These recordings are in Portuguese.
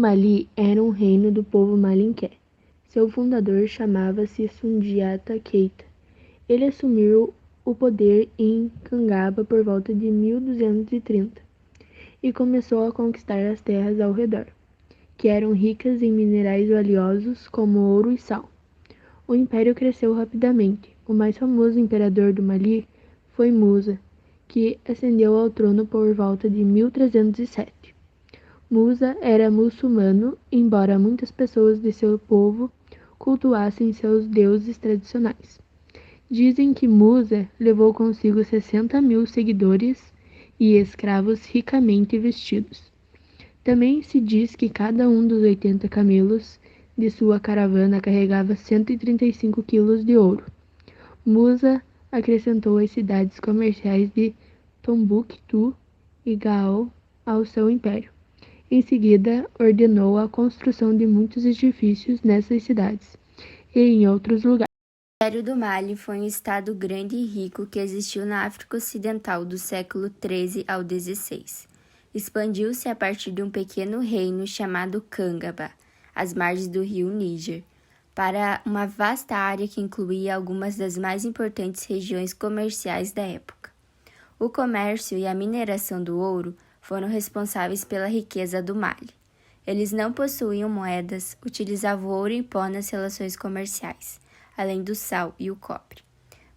Mali era um reino do povo Malinké. Seu fundador chamava-se Sundiata Keita. Ele assumiu o poder em Cangaba por volta de 1230 e começou a conquistar as terras ao redor, que eram ricas em minerais valiosos como ouro e sal. O império cresceu rapidamente. O mais famoso imperador do Mali foi Musa, que ascendeu ao trono por volta de 1307. Musa era muçulmano, embora muitas pessoas de seu povo cultuassem seus deuses tradicionais. Dizem que Musa levou consigo 60.000 seguidores e escravos ricamente vestidos. Também se diz que cada um dos 80 camelos de sua caravana carregava 135 quilos de ouro. Musa acrescentou as cidades comerciais de Tombouctou e Gao ao seu império. Em seguida, ordenou a construção de muitos edifícios nessas cidades e em outros lugares. O Império do Mali foi um estado grande e rico que existiu na África Ocidental do século XIII ao XVI. Expandiu-se a partir de um pequeno reino chamado Cangaba, às margens do rio Níger, para uma vasta área que incluía algumas das mais importantes regiões comerciais da época. O comércio e a mineração do ouro foram responsáveis pela riqueza do Mali. Eles não possuíam moedas, utilizavam ouro em pó nas relações comerciais, além do sal e o cobre.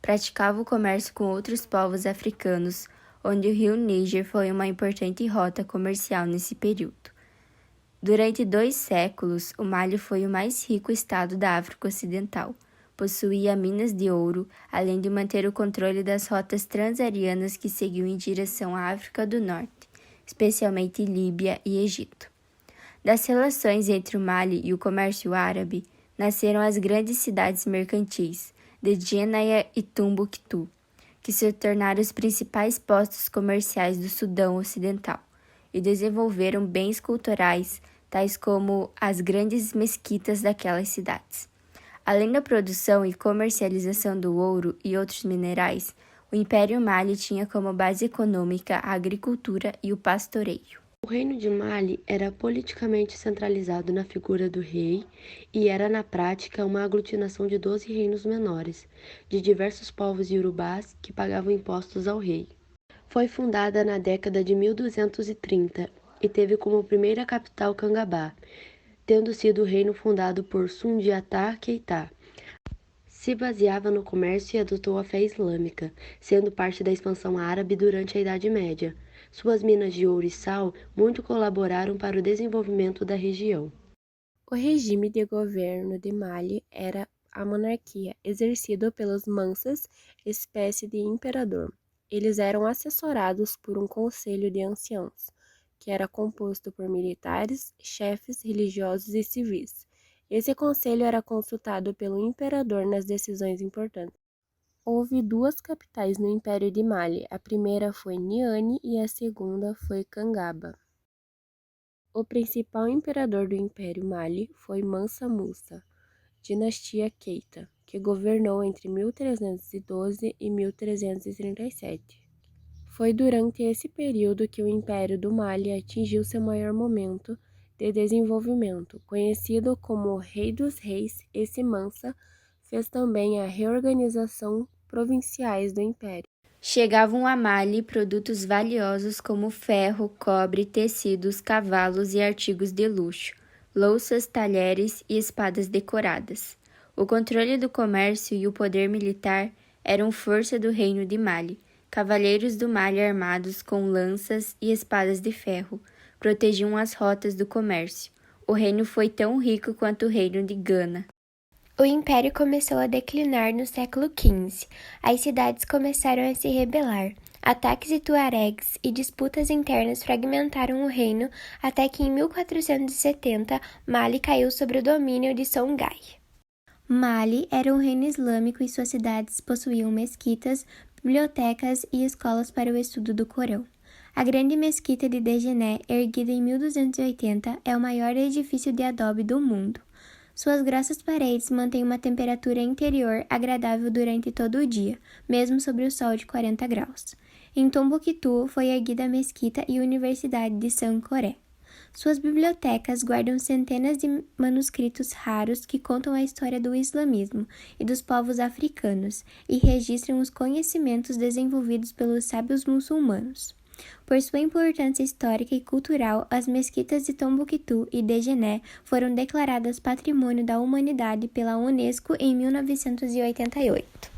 Praticava o comércio com outros povos africanos, onde o rio Níger foi uma importante rota comercial nesse período. Durante 2 séculos, o Mali foi o mais rico estado da África Ocidental. Possuía minas de ouro, além de manter o controle das rotas transarianas que seguiam em direção à África do Norte, especialmente Líbia e Egito. Das relações entre o Mali e o comércio árabe, nasceram as grandes cidades mercantis de Djenaya e Tombouctou, que se tornaram os principais postos comerciais do Sudão Ocidental, e desenvolveram bens culturais, tais como as grandes mesquitas daquelas cidades. Além da produção e comercialização do ouro e outros minerais, o Império Mali tinha como base econômica a agricultura e o pastoreio. O reino de Mali era politicamente centralizado na figura do rei e era na prática uma aglutinação de 12 reinos menores, de diversos povos iorubás que pagavam impostos ao rei. Foi fundada na década de 1230 e teve como primeira capital Cangabá, tendo sido o reino fundado por Sundiata Keita. Se baseava no comércio e adotou a fé islâmica, sendo parte da expansão árabe durante a Idade Média. Suas minas de ouro e sal muito colaboraram para o desenvolvimento da região. O regime de governo de Mali era a monarquia, exercida pelos mansas, espécie de imperador. Eles eram assessorados por um conselho de anciãos, que era composto por militares, chefes religiosos e civis. Esse conselho era consultado pelo imperador nas decisões importantes. Houve 2 capitais no Império de Mali, a primeira foi Niani e a segunda foi Cangaba. O principal imperador do Império Mali foi Mansa Musa, dinastia Keita, que governou entre 1312 e 1337. Foi durante esse período que o Império do Mali atingiu seu maior momento de desenvolvimento. Conhecido como o Rei dos Reis, esse Mansa fez também a reorganização provinciais do Império. Chegavam a Mali produtos valiosos como ferro, cobre, tecidos, cavalos e artigos de luxo, louças, talheres e espadas decoradas. O controle do comércio e o poder militar eram força do reino de Mali. Cavaleiros do Mali armados com lanças e espadas de ferro protegiam as rotas do comércio. O reino foi tão rico quanto o reino de Gana. O império começou a declinar no século XV. As cidades começaram a se rebelar. Ataques de tuaregs e disputas internas fragmentaram o reino até que em 1470 Mali caiu sob o domínio de Songhai. Mali era um reino islâmico e suas cidades possuíam mesquitas, bibliotecas e escolas para o estudo do Corão. A grande mesquita de Djenné, erguida em 1280, é o maior edifício de adobe do mundo. Suas grossas paredes mantêm uma temperatura interior agradável durante todo o dia, mesmo sob o sol de 40 graus. Em Tombouctou foi erguida a mesquita e universidade de Sankoré. Suas bibliotecas guardam centenas de manuscritos raros que contam a história do islamismo e dos povos africanos e registram os conhecimentos desenvolvidos pelos sábios muçulmanos. Por sua importância histórica e cultural, as mesquitas de Tombuctu e Djenné foram declaradas Patrimônio da Humanidade pela Unesco em 1988.